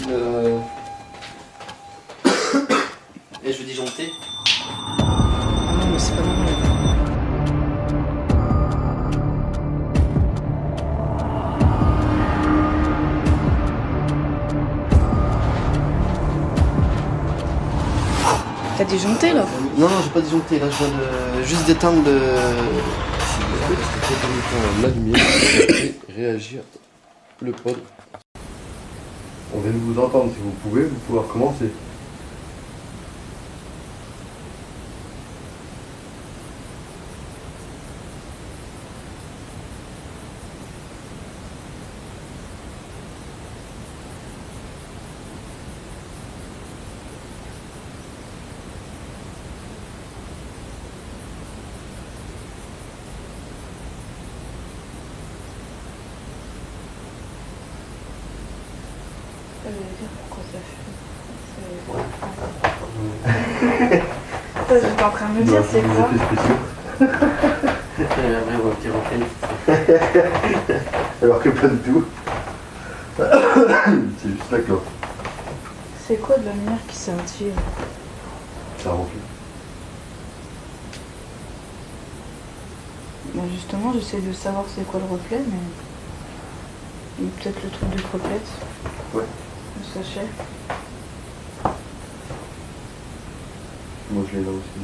style. Et je veux disjoncter. Ah non, mais c'est pas normal. T'as disjoncté là? Non, non, j'ai pas disjoncté. Là, je viens de juste d'éteindre la lumière et réagir le pod. On vient de vous entendre, si vous pouvez recommencer. Je vais dire pourquoi ça fait. Ça, j'étais en train de me dire, c'est quoi? Alors que pas du tout. C'est juste la clope. C'est quoi de la lumière qui scintille? Ça remplit. Bah justement, j'essaie de savoir c'est quoi le reflet, mais. Peut-être le truc de croquette. Ouais. Le sachet. Moi je l'ai là aussi.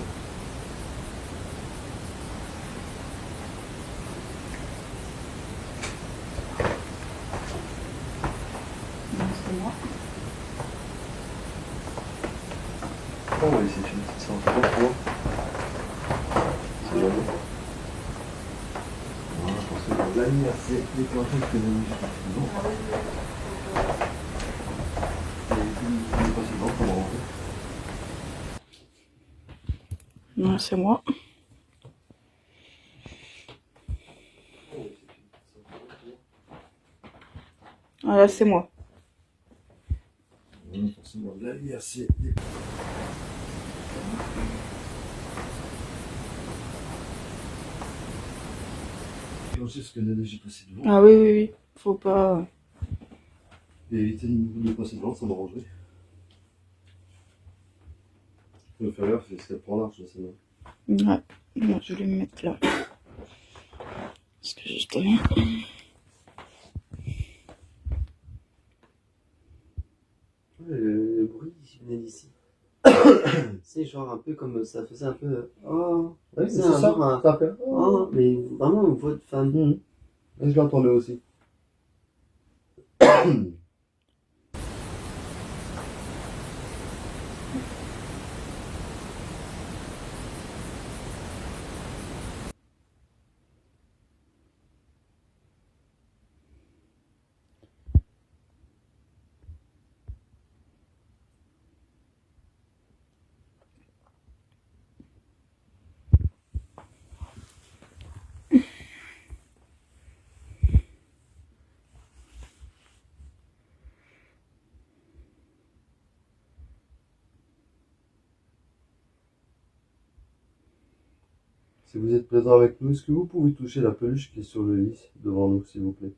Non, c'est moi. On va essayer une petite séance pour moi. C'est jamais. Voilà, pour ce genre de la lumière, c'est déclenché que nous utilisons. Les précédents, comment on fait? Non, c'est moi. Ah là, c'est moi. Forcément, de la lumière, c'est déclenché ce que l'énergie précédente. Ah oui, oui, oui. Faut pas. Et éviter les précédentes, ça m'arrangerait. Je vais faire gaffe, c'est ce qu'elle prend large, celle-là. Ouais. Moi, je vais me mettre là. Parce que justement. Le bruit qui venait d'ici. C'est genre un peu comme ça faisait un peu. Oh, Oui, c'est c'est ça, ça fait. Oh, mais vraiment une voix de femme. Et je l'entendais aussi. Si vous êtes présent avec nous, est-ce que vous pouvez toucher la peluche qui est sur le lit devant nous, s'il vous plaît?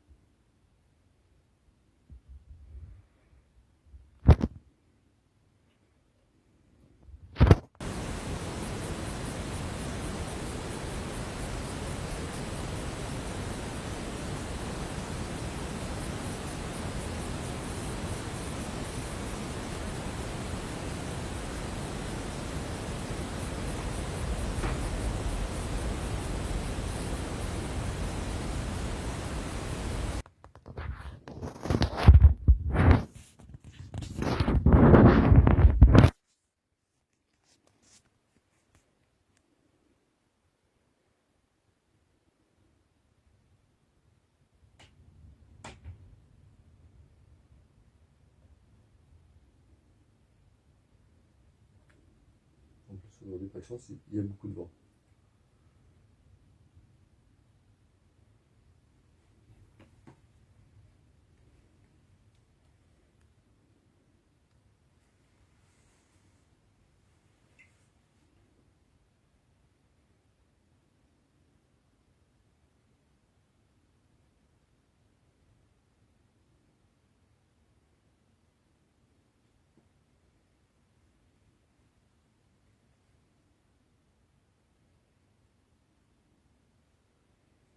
En plus, au niveau des fractions, il y a beaucoup de vent.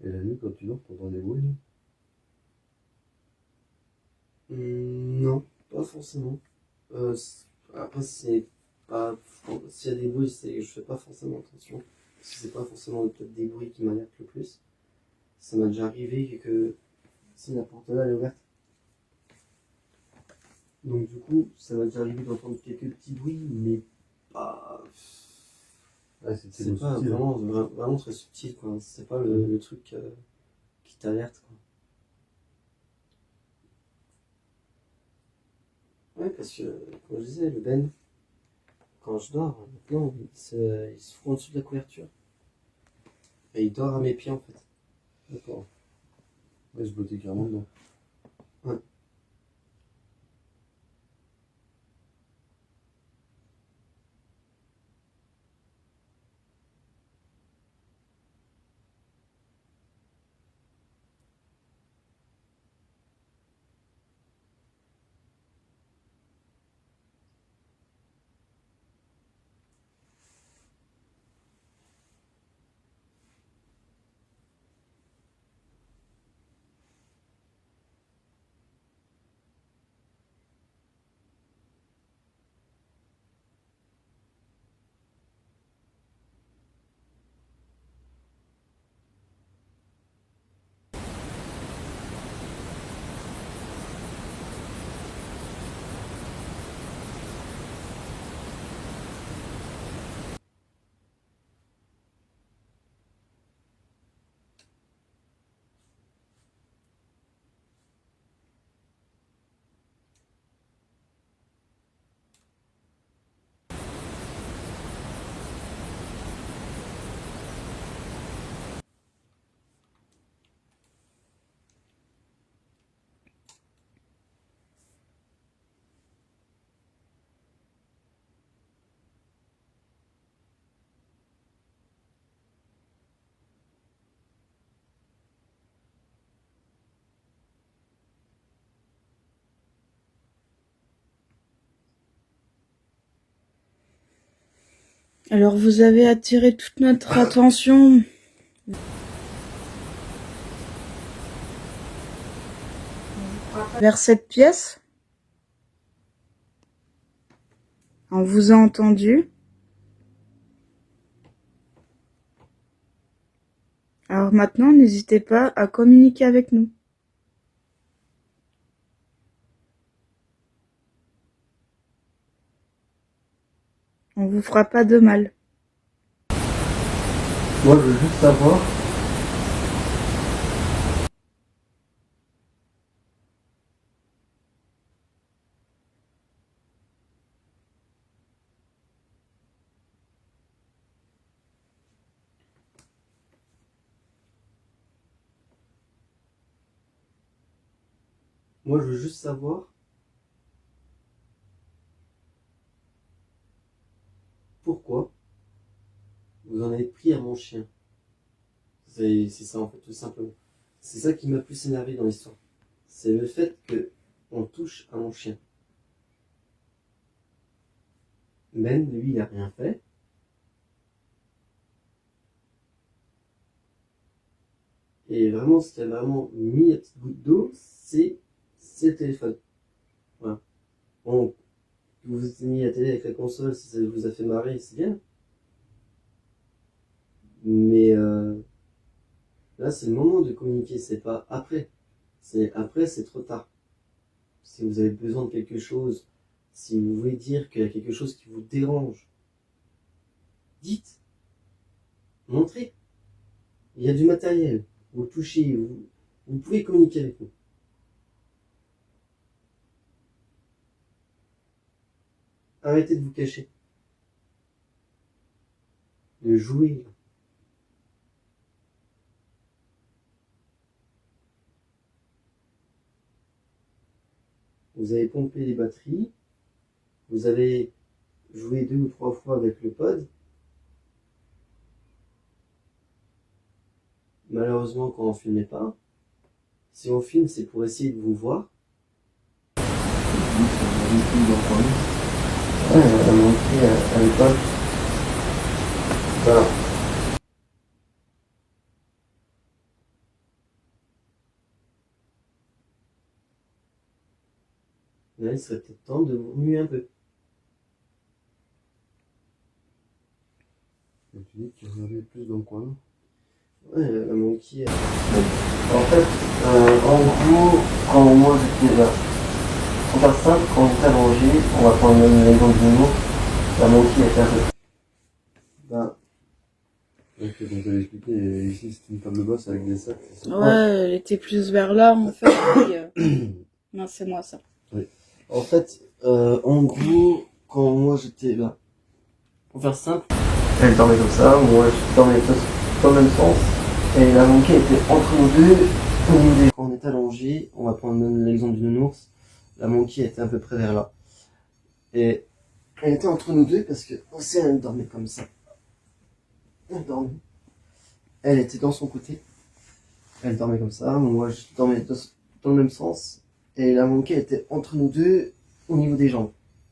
Et la nuit, quand tu dors, t'entends des bruits? Non, pas forcément. Après, c'est pas. S'il y a des bruits, je fais pas forcément attention. Parce que c'est pas forcément peut-être des bruits qui m'alertent le plus. Ça m'a déjà arrivé que si la porte là elle est ouverte. Donc du coup, ça m'a déjà arrivé d'entendre quelques petits bruits, mais pas. Ah, C'est pas subtil. vraiment très subtil, quoi. C'est pas le truc qui t'alerte, quoi. Ouais, parce que, comme je disais, le Ben, quand je dors, maintenant, il se fout en dessous de la couverture. Et il dort à mes pieds, en fait. D'accord. Ouais, je blottais carrément dedans. Ouais. Alors vous avez attiré toute notre attention vers cette pièce. On vous a entendu. Alors maintenant, n'hésitez pas à communiquer avec nous. On vous fera pas de mal. Moi, je veux juste savoir. Moi, je veux juste savoir pourquoi vous en avez pris à mon chien. C'est ça, en fait, tout simplement. C'est ça qui m'a plus énervé dans l'histoire. C'est le fait que on touche à mon chien. Ben, lui, il a rien fait. Et vraiment, ce qui a vraiment mis la petite goutte d'eau, c'est le téléphone. Voilà. Bon, que vous vous êtes mis à la télé avec la console, si ça vous a fait marrer, c'est bien. Mais là, c'est le moment de communiquer, c'est pas après. C'est après, c'est trop tard. Si vous avez besoin de quelque chose, si vous voulez dire qu'il y a quelque chose qui vous dérange, dites, montrez. Il y a du matériel, vous touchez, vous pouvez communiquer avec nous. Arrêtez de vous cacher, de jouer. Vous avez pompé les batteries, vous avez joué 2 ou 3 fois avec le pod. Malheureusement, quand on filmait pas, si on filme, c'est pour essayer de vous voir. Ouais, elle a montré à l'époque. Voilà. là, il serait peut-être temps de vous remuer un peu. Et tu dis que tu regardais plus dans le coin là. Ouais, la monkey. En fait, en gros, quand moi j'étais là, on va faire simple, quand on était allongé, on va prendre l'exemple du mot, la monkey était un peu. Ben, Ok, donc t'avais expliqué, et ici c'est une table basse avec des sacs, c'est ça? Ouais, elle était plus vers là en fait. Non, c'est moi ça. en fait, en gros, quand moi j'étais là, pour faire simple, elle dormait comme ça, moi je dormais dans le même sens, et la monkey était entre nous deux, au niveau des... Quand on est allongé, on va prendre l'exemple du nounours, la monkey était à peu près vers là. Et elle était entre nous deux parce que aussi elle dormait comme ça. Elle dormait. Elle était dans son côté. Elle dormait comme ça, moi je dormais dans le même sens. Et la monkey était entre nous deux au niveau des jambes.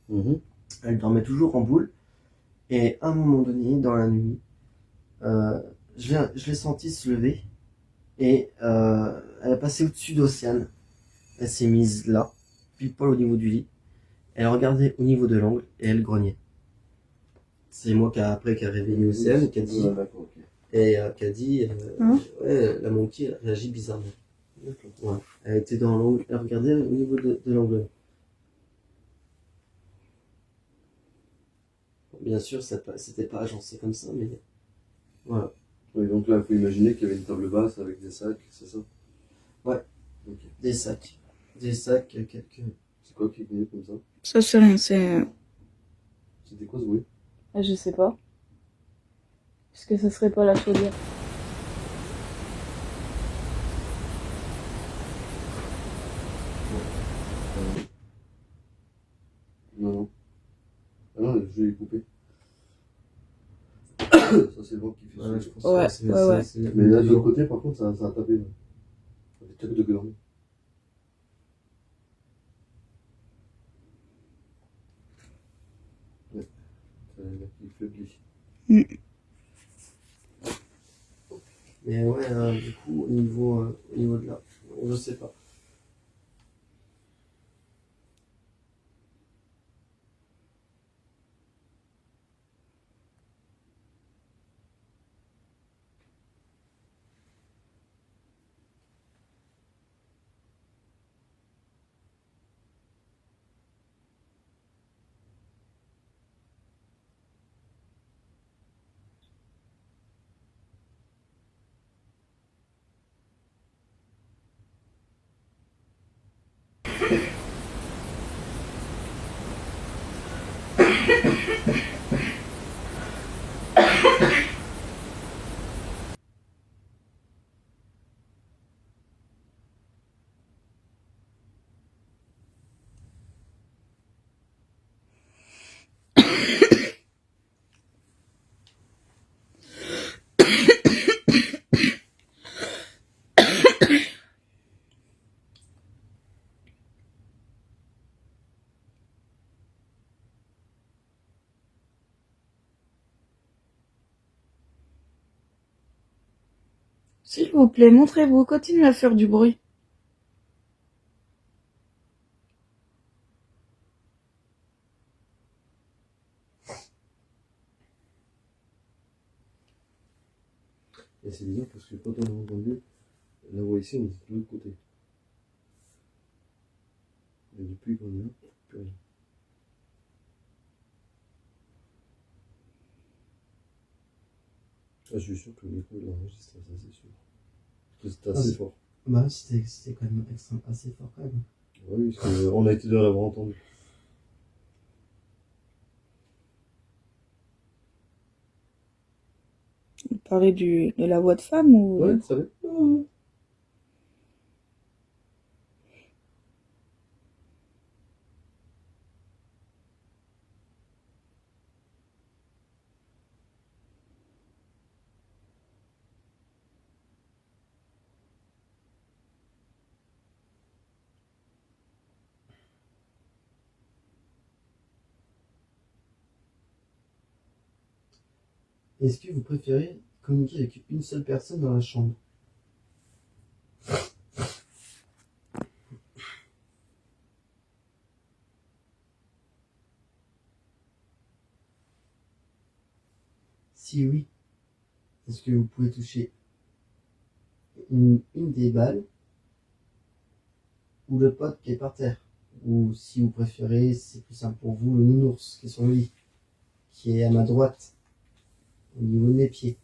Mhm. Elle dormait toujours en boule. Et à un moment donné, dans la nuit, je l'ai sentie se lever. Et elle est passée au-dessus d'Océane. Elle s'est mise là, pile poil au niveau du lit. Elle regardait au niveau de l'angle et elle grognait. C'est moi qui a réveillé Océane, qui a dit, Ouais, d'accord, ok. et qui a dit, Hein ouais, la monkey elle réagit bizarrement. D'accord. Ouais. Elle était dans l'angle, elle regardait au niveau de l'angle. Bien sûr, c'était pas agencé comme ça, mais voilà. Oui, donc là, il faut imaginer qu'il y avait une table basse avec des sacs, c'est ça? Ouais. Ok. Des sacs. Des sacs, quelques. C'est quoi qui venait comme ça? Ça c'est rien, c'est. C'était quoi ce bruit? Je sais pas. Est-ce que ça serait pas la chaudière? Non, non. Ah non, le jeu est coupé. Ça, c'est le vent qui fait Ouais, ça. je pense Ouais, que c'est ouais, ouais. Mais là, de l'autre côté, par contre, ça a tapé. Là. Ça fait toc de gueule. Ouais. Ça a l'air qu'il faiblit. Mais ouais, du coup, au niveau de là, je sais pas. S'il vous plaît, montrez-vous, continuez à faire du bruit. Et c'est bizarre parce que quand on a entendu, la voix ici, on était de l'autre côté. Et depuis qu'on est là, plus rien. Ah, je suis sûr que le micro il enregistre, ça c'est sûr. Parce que c'était assez fort. Bah, c'était quand même assez fort quand même. Oui, parce qu'on a été deux à l'avoir entendu. Vous parlez de la voix de femme ou... Ouais, ça va. Est-ce que vous préférez communiquer avec une seule personne dans la chambre? Si oui, est-ce que vous pouvez toucher une des balles ou le pote qui est par terre? Ou si vous préférez, c'est plus simple pour vous, le nounours qui est sur le lit, qui est à ma droite, au niveau de mes pieds.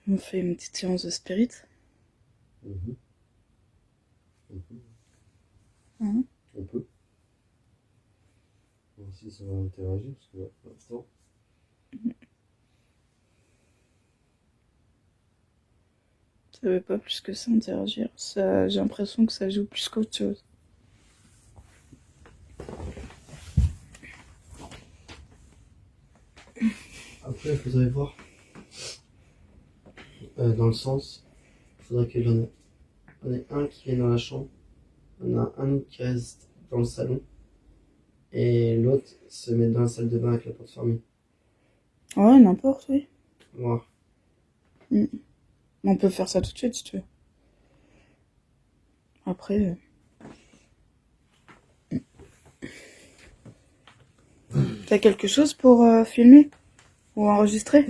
On fait une petite séance de spirit. Mhm. Mhm. On peut. Voir si ça va interagir, parce que là, pour l'instant. Ça veut pas plus que ça interagir. Ça, j'ai l'impression que ça joue plus qu'autre chose. Après, il faudrait voir dans le sens, il faudrait qu'il y en ait un qui vienne dans la chambre, il y en a un autre qui reste dans le salon, et l'autre se met dans la salle de bain avec la porte fermée. Ouais, n'importe, oui. Voir. On peut faire ça tout de suite si tu veux. Après. T'as quelque chose pour filmer ou enregistrer?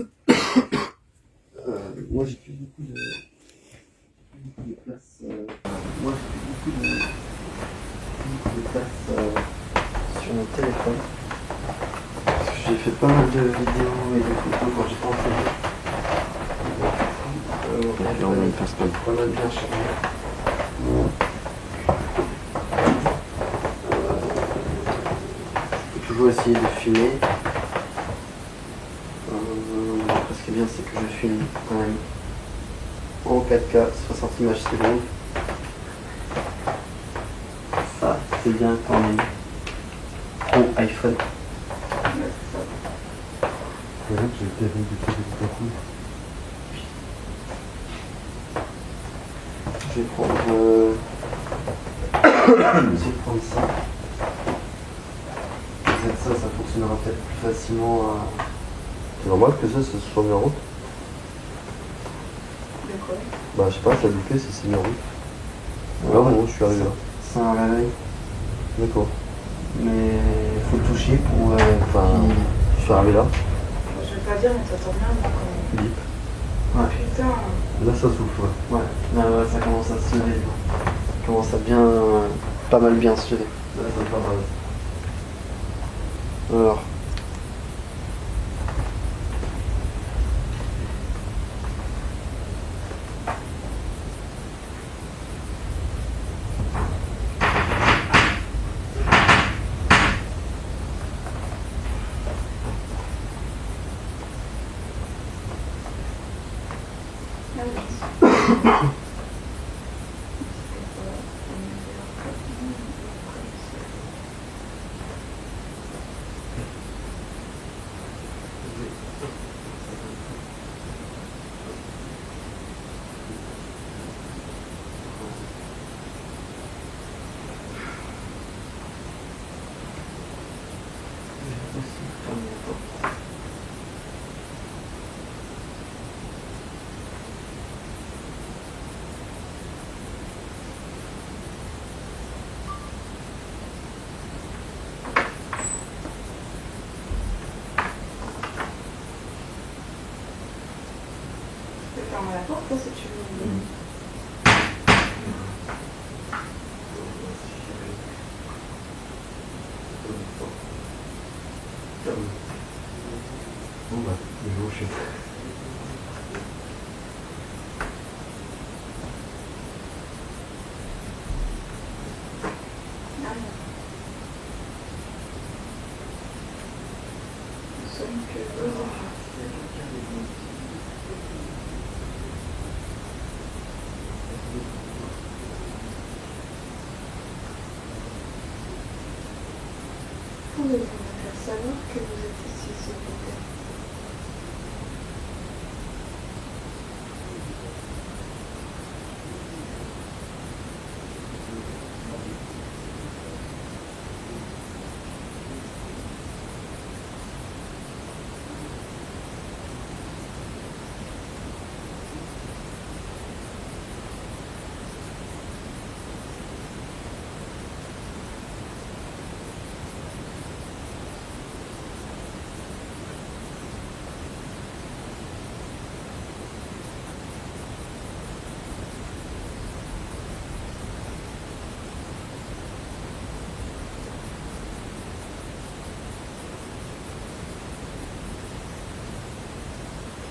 Moi j'ai plus beaucoup de place. Moi j'ai plus beaucoup de place sur mon téléphone. Parce que j'ai fait pas mal de vidéos et de photos quand j'étais en photo. Là, on a une personne. Pas mal bien chargé. Je peux toujours essayer de filmer. Après, ce qui est bien, c'est que je filme quand même en 4K, 60 images secondes. Ça, c'est bien quand même. En iPhone. Regarde, j'ai le terrain du truc de ta couille. Je vais prendre, je vais prendre ça. Peut-être ça fonctionnera peut-être plus facilement à... C'est normal que ça se soit mis en route. De quoi? Bah, je sais pas, ça a loupé, ça s'est mis en route. Là, bon, je suis arrivé là. C'est un réveil, D'accord. mais il faut le toucher pour... Enfin, je suis arrivé là. Je vais pas dire, mais t'entends bien quand Bip. Ouais. Putain. Là, ça souffle, ouais. Ouais, là, ouais, ça commence à se lever. Ça commence à bien... pas mal bien se lever. Là, c'est pas mal. Alors... fermer la porte, hein, si tu veux. Bon bah, je vais chez toi. Ah, non. Nous sommes que deux enfants. Pouvez-vous me faire savoir que vous êtes ici, s'il vous plaît?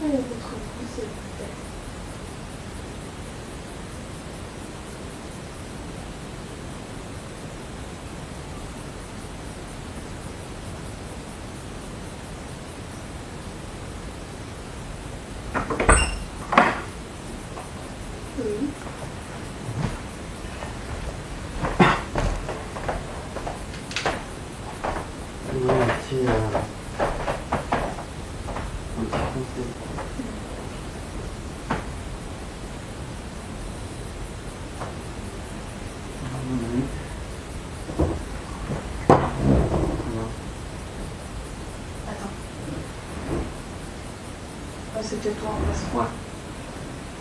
Quel est votre nom, s'il vous plaît? Oui. Ouais, un petit conseil. Oui. Non. Attends. Ah, c'est peut-être toi en face. Ouais.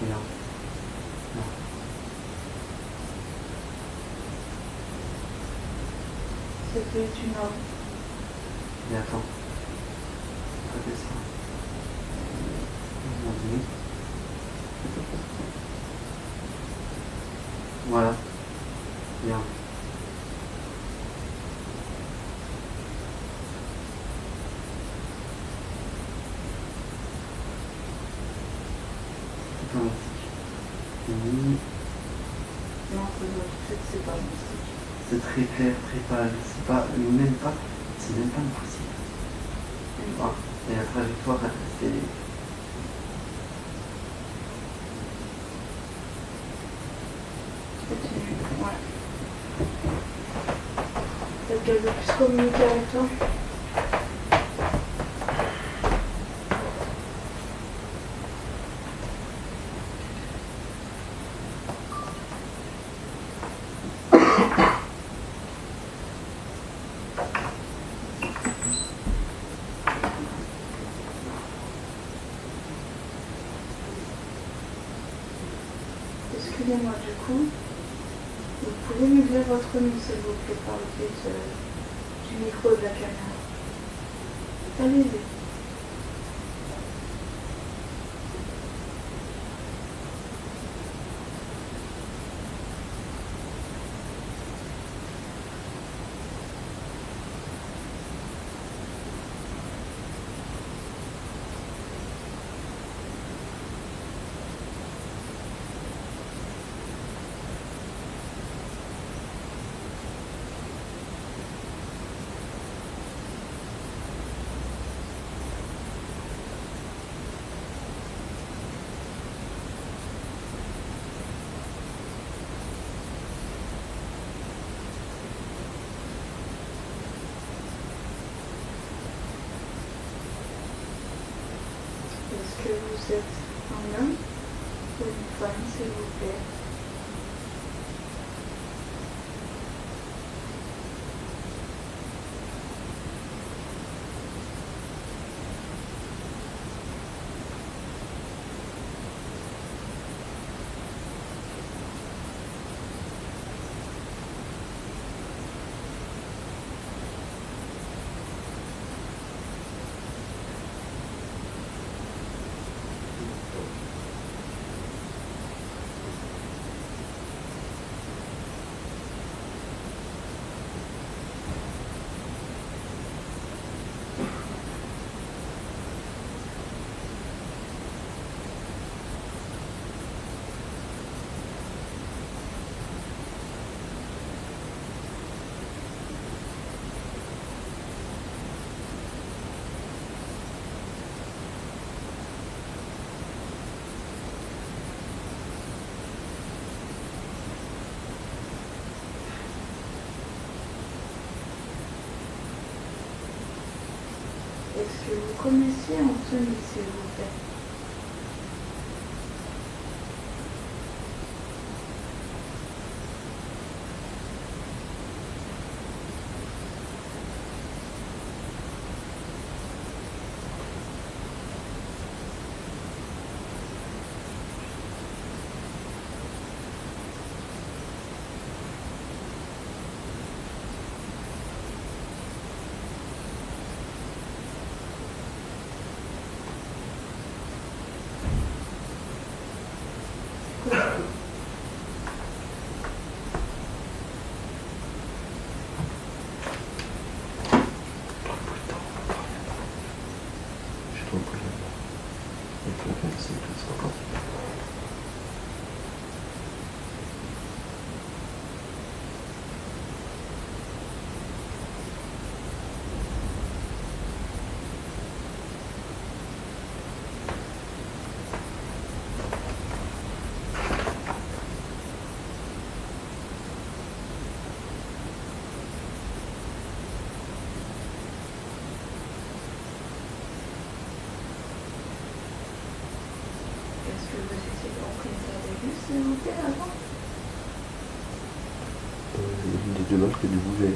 Non. C'était une homme. Mais attends. Regardez ça. Oui. Voilà. Bien. C'est pas mystique. Oui. Non, c'est pas mystique. C'est très clair, très pâle. C'est pas, même pas, c'est même pas impossible. Ah, et la trajectoire, c'est. Continue. Ouais. Est-ce qu'elle veut plus communiquer avec toi? Excusez-moi, du coup, vous pouvez me dire votre nom, s'il vous plaît, par le biais du micro de la caméra. Allez-y. Est-ce que vous êtes un homme ou une femme, s'il vous plaît? Est-ce que vous connaissez Anthony, s'il vous plaît? J'ai trop de problèmes. Et puis, ok, c'est tout, c'est encore. Est-ce que vous étiez en contact avec lui, s'il vous plaît, avant? Il a du mal que de bouger.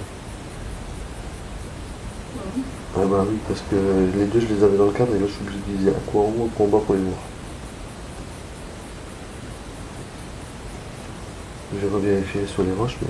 Oui. Ah bah oui, parce que les deux, je les avais dans le cadre et là, je suis obligé de viser un coup en haut, un coup en bas pour les voir. J'ai revérifié sur les roches, mais...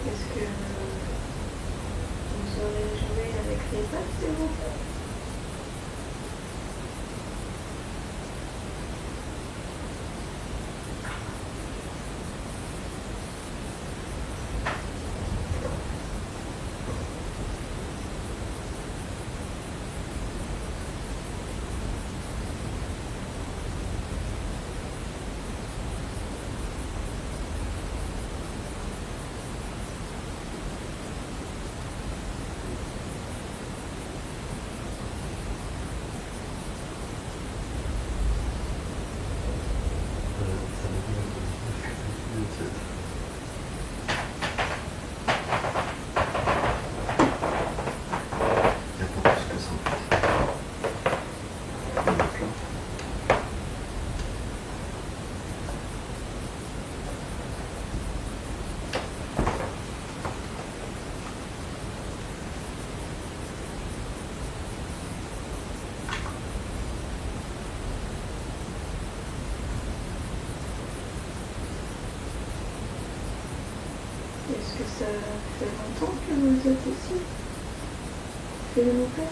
Est-ce que vous aurez joué avec les pattes, s'il vous plaît? Il n'y a pas plus que ça, en fait. Il y en a plein. Est-ce que ça fait longtemps que vous êtes ici, s'il vous plaît?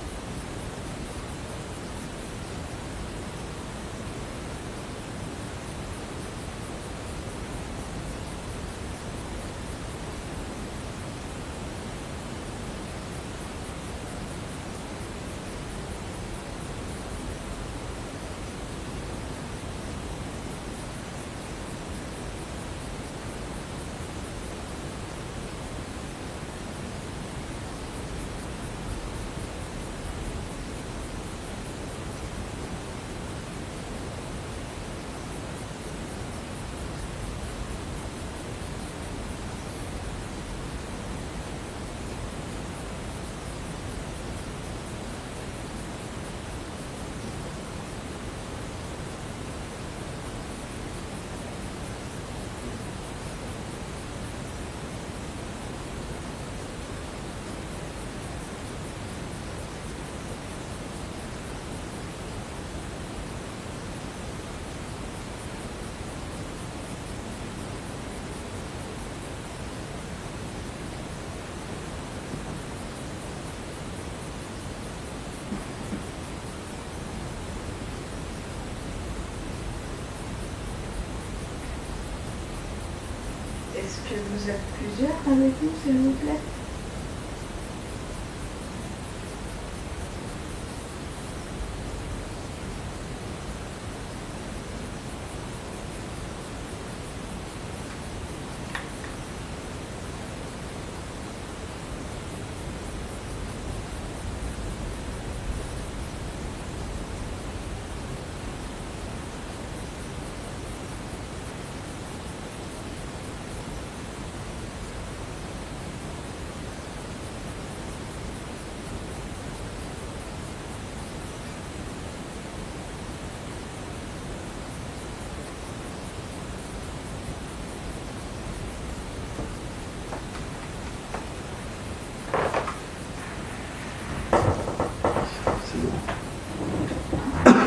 Est-ce que vous êtes plusieurs avec nous, s'il vous plaît?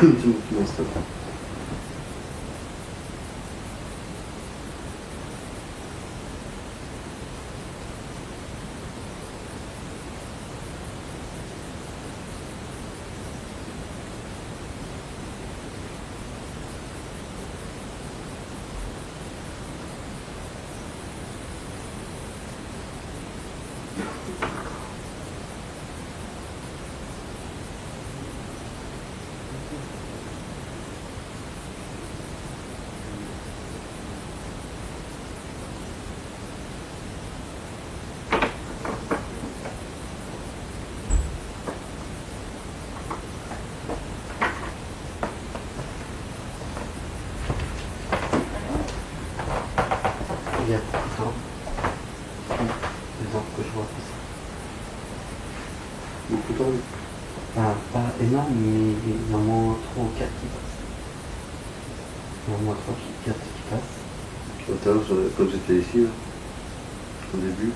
C'est moi qui m'installe. Il y a beaucoup de temps. 2 ans que je vois plus ça. Beaucoup de temps, oui. Enfin, pas énorme, mais il y en a au moins 3 ou 4 qui passent. Il y en a au moins 3 ou 4 qui passent. Tout à l'heure, quand j'étais ici, là, au début,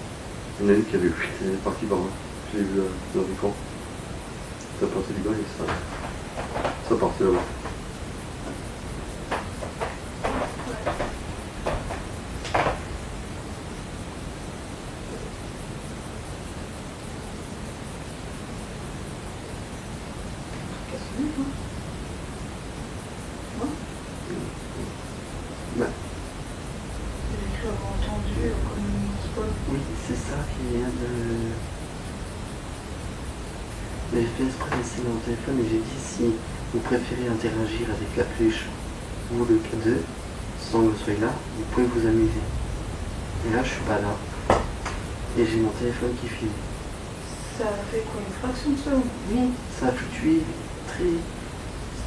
il y en a une qui avait elle est partie par là. Je l'ai vu dans le camp. Ça partait du bas et ça partait là-bas. Bah, J'ai entendu comme oui, c'est ça qui vient de... Mais j'ai fait exprès d'essayer mon téléphone et j'ai dit si vous préférez interagir avec la peluche ou le cadeau, sans que je sois là, vous pouvez vous amuser. Et là, je suis pas là. Et j'ai mon téléphone qui file. ça fait quoi, une fraction de seconde? Oui, ça a fluctué très...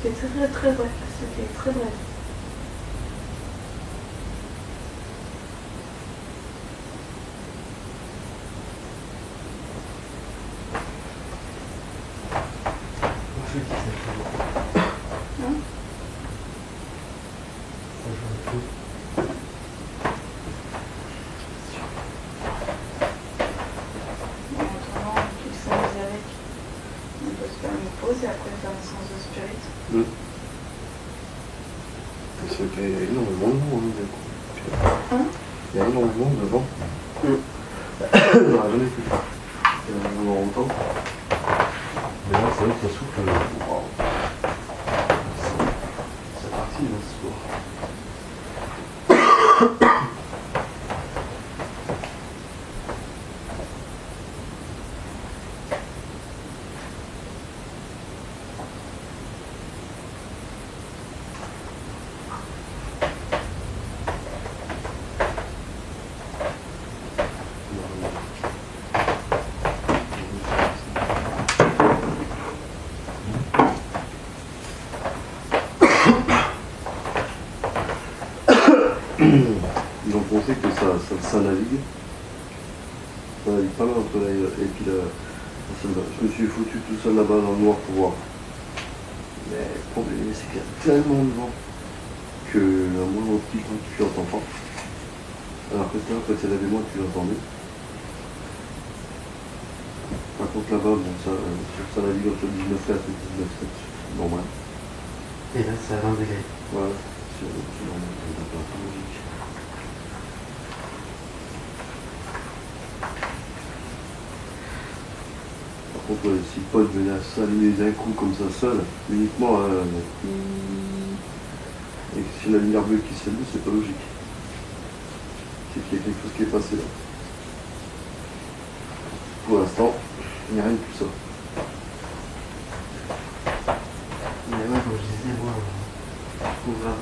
C'était très très bref, c'était très bref. Je dis ça joue. Hein? Ça joue un peu. En attendant qu'il s'amuse avec, on peut se faire une pause et après faire une séance de spirit. C'est vrai qu'il y a énormément de vent, du coup. Hein? Il y a énormément de vent. On n'aurait jamais pu. Il y a vraiment longtemps. Mais là, c'est vrai que ça souffle. Waouh. C'est parti, là, ce soir. Ils ont pensé que ça navigue. Ça navigue pas mal entre là et puis là. Je me suis foutu tout seul là-bas dans le noir pour voir. Mais le problème, c'est qu'il y a tellement de vent que un moindre petit truc tu n'entends pas. Alors que là, quand il y en avait moins, tu l'entendais. Par contre là-bas, bon, ça navigue entre 19,4 et 19,7, normal. Et là, c'est à 20 degrés. Voilà, c'est normal, c'est une température logique. Par contre, si Paul venait à s'allumer d'un coup comme ça seul, uniquement, et que si la lumière bleue qui s'allume, c'est pas logique. C'est qu'il y a quelque chose qui est passé là. Pour l'instant, il n'y a rien de tout ça. Mais ouais, comme je disais, moi, on va...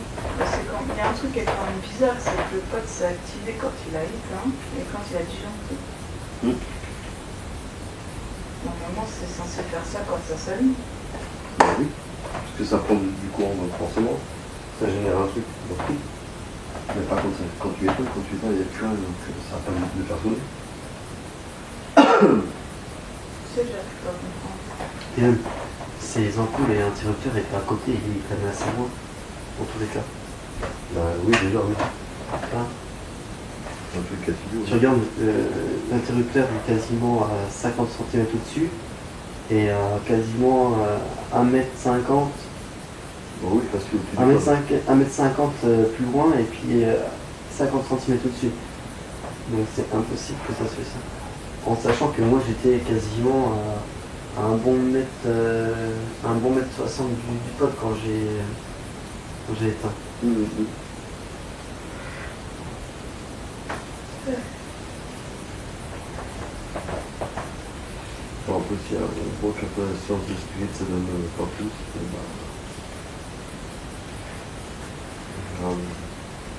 C'est quand il y a un truc qui est quand même bizarre, c'est que le pote s'est activé quand il a éteint et quand il a disjoncté. Normalement, c'est censé faire ça quand ça s'allume. Bah oui, parce que ça prend du courant, donc forcément, ça génère un truc. Donc, oui. Mais par contre, quand tu éteins, il n'y a plus rien, donc ça permet de faire sonner. Tu sais, j'arrive pas à comprendre. Et même, ces ampoules et interrupteurs étaient à côté, ils prennent assez loin, en tous les cas. Bah oui, déjà, oui. Hein, Un peu le cas de figure. tu regardes, l'interrupteur est quasiment à 50 cm au-dessus, et à quasiment 1,50 m Bon, oui, parce que tu 1m50 plus loin et puis 50 cm au-dessus. Donc c'est impossible que ça se fasse ça. En sachant que moi j'étais quasiment à un bon mètre 60 du pod quand j'ai éteint. Bon, en plus, il y a on voit que la science du spirit, ça donne pas plus. Et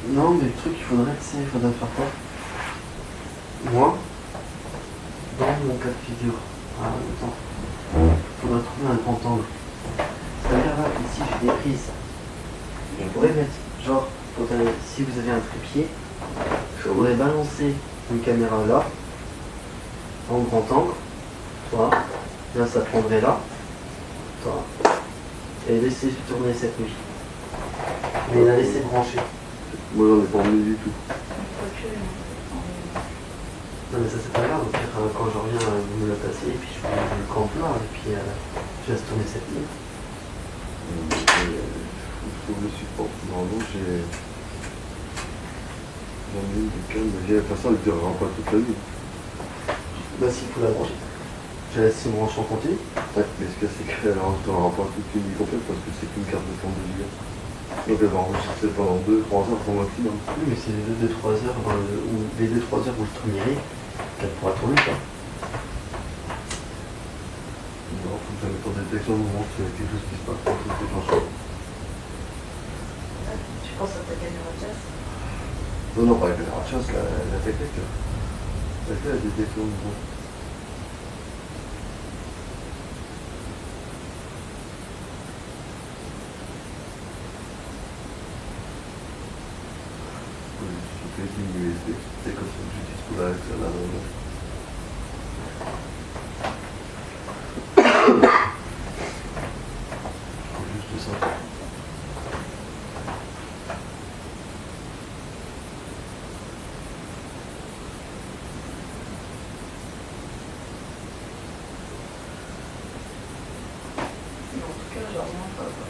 Non, mais le truc, il faudrait faire quoi? Moi, dans mon cas de figure, il faudrait trouver un grand angle. C'est-à-dire là, ici, j'ai des prises. Je pourrais mettre, genre, si vous avez un trépied, je pourrais balancer une caméra là, en grand angle, toi, là ça prendrait là, toi, et laisser tourner cette nuit. Mais la laisser brancher. moi, j'en ai pas envie du tout. Non mais ça c'est pas grave, au pire quand je reviens vous me la passez et puis je vous le campe là et puis je laisse tourner cette nuit. Je trouve le support. Normalement, j'en ai une du calme, mais de toute façon, elle ne durera pas toute la nuit. Bah s'il faut la brancher. Je la laisse se brancher en continu. Ouais, mais ce que c'est qu'elle ne durera pas toute une nuit complète parce que c'est qu'une carte de 32 gigas. Donc elle va enregistrer pendant 2-3 heures pour maximum. Oui mais c'est les 2-3 heures ou les 2-3 heures où je tournerai qu'elle pourra tourner quoi. Non, faut que j'aille pour détection au moment où il y a quelque chose qui se passe, faut que je déclenche. Tu penses à ta caméra de chasse? Non, non, pas avec la chasse, la technique. Elle fait la détection au moment. Je fais une USB, c'est comme ça que j'utilise pour la juste ça. Mais en tout cas, genre, vraiment pas quoi.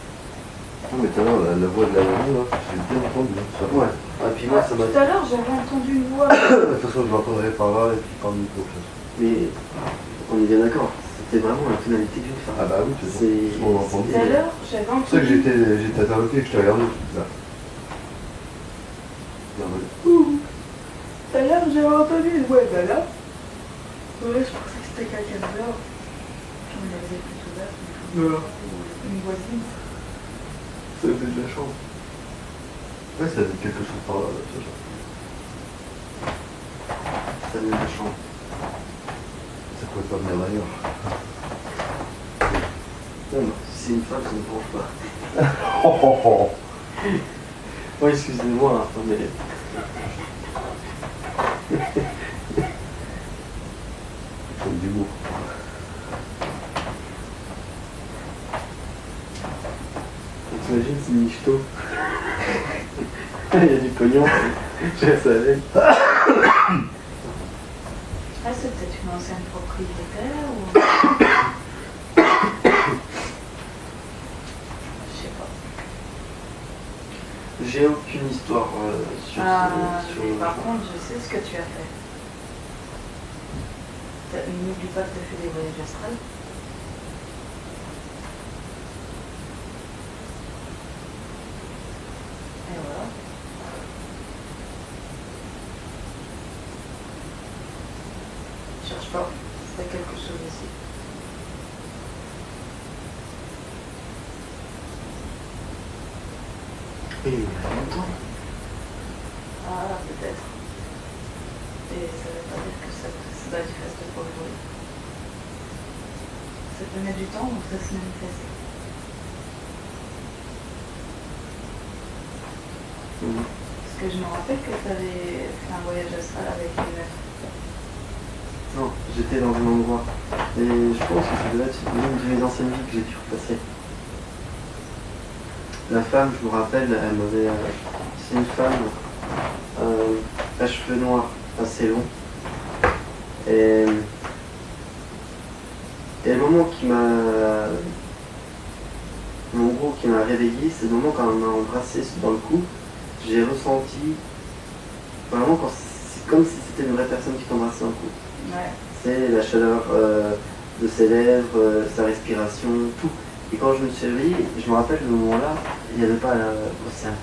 Non, mais tout à l'heure, la voix de la maman, là, j'ai bien entendu. Ça va. Ouais. Et puis moi ça m'a... Tout à l'heure, j'avais entendu une voix. De toute façon, je l'entendrai par là et puis par le micro. Mais on est bien d'accord, c'était vraiment la tonalité d'une femme. Ah bah oui, c'est C'est- bon. On entend. Tout à l'heure, j'avais C'est pour ça que entendu. j'étais interloqué et que je t'ai regardé. Là. Non, mais... Tout à l'heure, j'avais entendu une voix de là. Ouais, je pensais que c'était quelqu'un de dehors. Puis on avait les fenêtres ouvertes. Voilà. Une voisine. Ça fait de la chance. Ouais, ça dit quelque chose par là, ça. Ça vient de la chambre. Ça pouvait pas venir d'ailleurs. Non, non, si c'est une femme, ça ne me branche pas. Oh, oh, oh. Ouais, excusez-moi, attendez. Comme d'humour. T'imagines, c'est Michto. Il y a du pognon, je le savais. Ah, c'est peut-être une ancienne propriétaire ou. Je sais pas. J'ai aucune histoire sur sur Mais par contre, je sais ce que tu as fait. N'oublie pas que tu as fait des voyages astrales. Et voilà. Cherche pas, c'est quelque chose ici. Oui, mais il y a longtemps. Ah, peut-être. Et ça veut pas dire que ça se manifeste pour aujourd'hui. Ça peut mettre du temps ou ça se manifeste. Parce que je me rappelle que tu avais fait un voyage astral avec une meuf. Non, j'étais dans un endroit. Et je pense que ça devait être une de mes anciennes vies que j'ai dû repasser. La femme, je me rappelle, elle m'avait... c'est une femme à cheveux noirs, assez longs. Et le moment qui m'a... En gros, gros qui m'a réveillé, c'est le moment quand on m'a embrassé dans le cou. J'ai ressenti vraiment quand c'est comme si c'était une vraie personne qui t'embrassait dans le cou. Ouais. C'est la chaleur de ses lèvres, sa respiration, tout. Et quand je me suis réveillé, je me rappelle de ce moment-là, il n'y avait pas l'océan.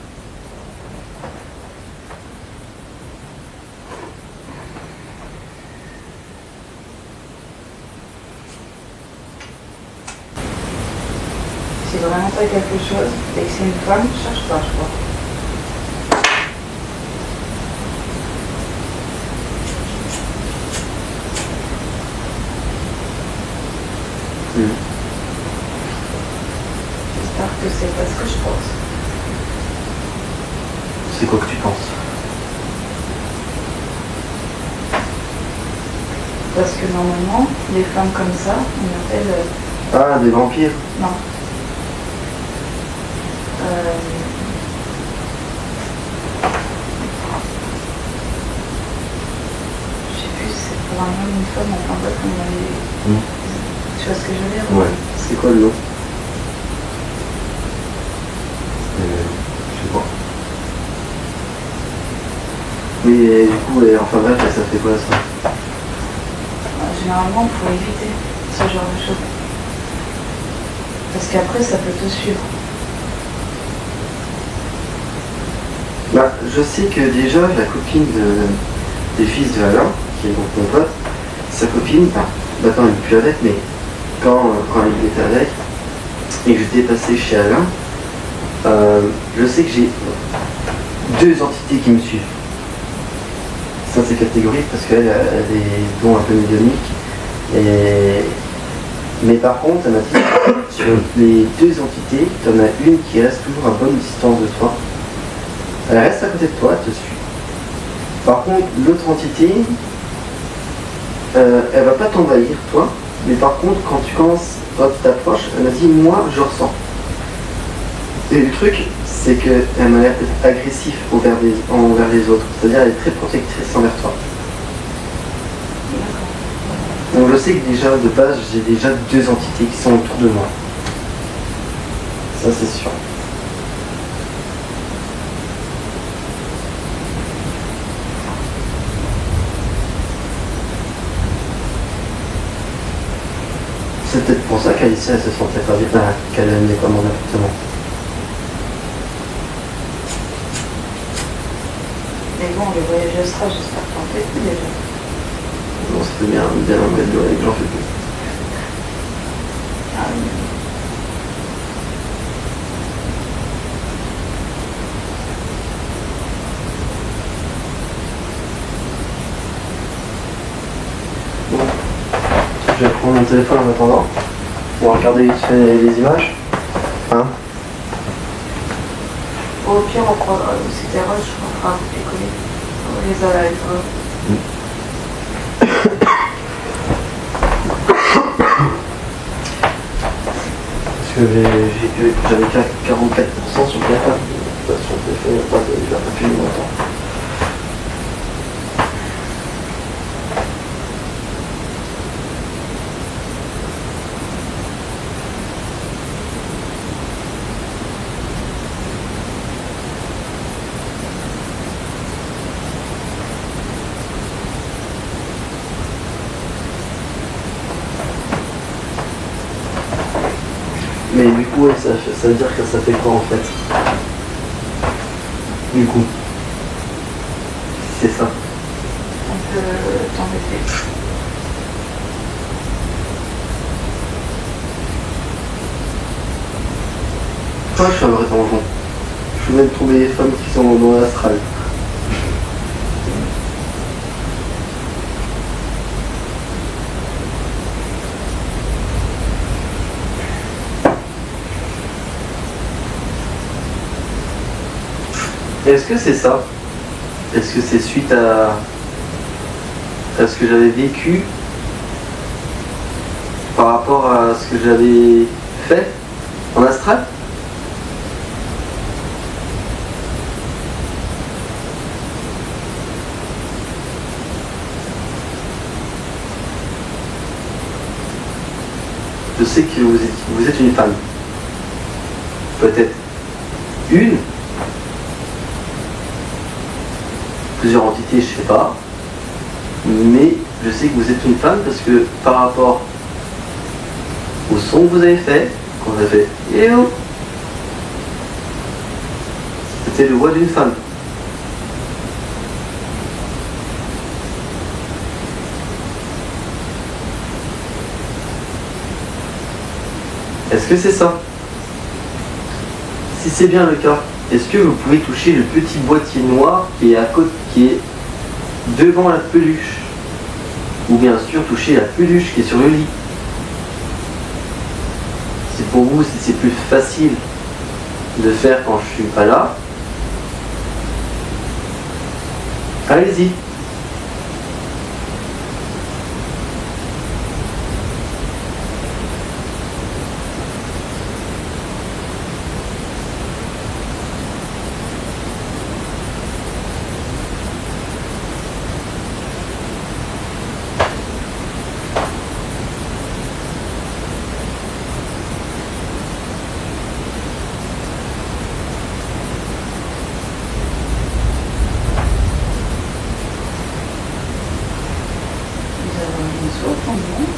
Si vraiment t'as quelque chose et que c'est une femme, cherche pas, je crois. J'espère que c'est pas ce que je pense. C'est quoi que tu penses? Parce que normalement, les femmes comme ça, on appelle... Ah, des vampires? Non. Je sais plus si c'est pour un homme ou une femme, enfin bref, on avait... Tu vois ce que je veux dire? Ouais. C'est quoi le nom? Je sais pas. Mais du coup, enfin bref, ça fait quoi ça? Généralement, il faut éviter ce genre de choses. Parce qu'après, ça peut te suivre. Bah, je sais que déjà, la copine des fils de Alain, qui est donc mon pote, sa copine, maintenant il n'est plus avec, mais quand il était avec, et que j'étais passé chez Alain, je sais que j'ai 2 entités qui me suivent. Ça c'est catégorique parce qu'elle a des dons un peu médiumniques. Mais par contre, elle m'a dit, sur les 2 entités, tu en as une qui reste toujours à bonne distance de toi. Elle reste à côté de toi, elle te suit. Par contre, l'autre entité, elle va pas t'envahir, toi, mais par contre, quand tu t'approches, elle m'a dit, moi, je ressens. Et le truc, c'est qu'elle m'a l'air d'être agressive envers les autres. C'est-à-dire, elle est très protectrice envers toi. Donc je sais que déjà, de base, j'ai déjà 2 entités qui sont autour de moi. Ça, c'est sûr. C'est peut-être pour ça qu'Alicia, elle se sentait pas bien, qu'elle aimait pas mon appartement. Mais bon, le voyage astral, j'espère que t'en fais plus déjà. Non, c'était bien un bel avec j'en fais plus. Ah oui. Bon. Je vais prendre mon téléphone en attendant. On va regarder vite fait les images. Hein? Au pire, on prendra aussi des roches, on fera un copier-coller. On les a là, Parce que j'avais 44% sur le téléphone. De toute façon, le téléphone, il va pas plus longtemps. Mais du coup, ouais, ça veut dire que ça fait quoi en fait? Du coup, c'est ça. on peut t'embêter. Moi, je suis un vrai donjon. Je veux même trouver les femmes qui sont dans l'astral. Est-ce que c'est ça? Est-ce que c'est suite à ce que j'avais vécu par rapport à ce que j'avais fait en astral? Je sais que vous êtes une femme. peut-être une, plusieurs entités, je sais pas, mais je sais que vous êtes une femme parce que par rapport au son que vous avez fait, quand vous avez fait Yo, c'était le voix d'une femme. Est-ce que c'est ça? Si c'est bien le cas, est-ce que vous pouvez toucher le petit boîtier noir qui est à côté, qui est devant la peluche? Ou bien sûr toucher la peluche qui est sur le lit? C'est pour vous, si c'est plus facile de faire quand je suis pas là, allez-y. Nous avons une soupe en moins.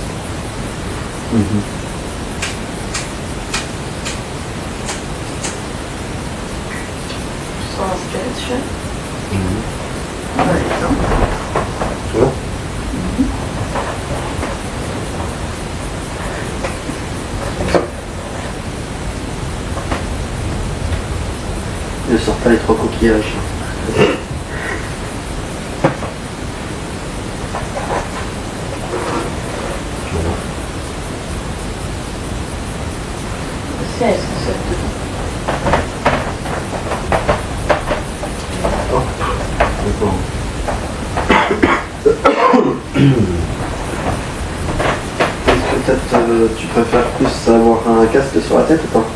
Sans inspiration. Par exemple. Tu vois? Ne sors pas les 3 coquillages. C'est essentiel dedans. Est-ce que peut-être tu préfères plus avoir un casque sur la tête ou pas?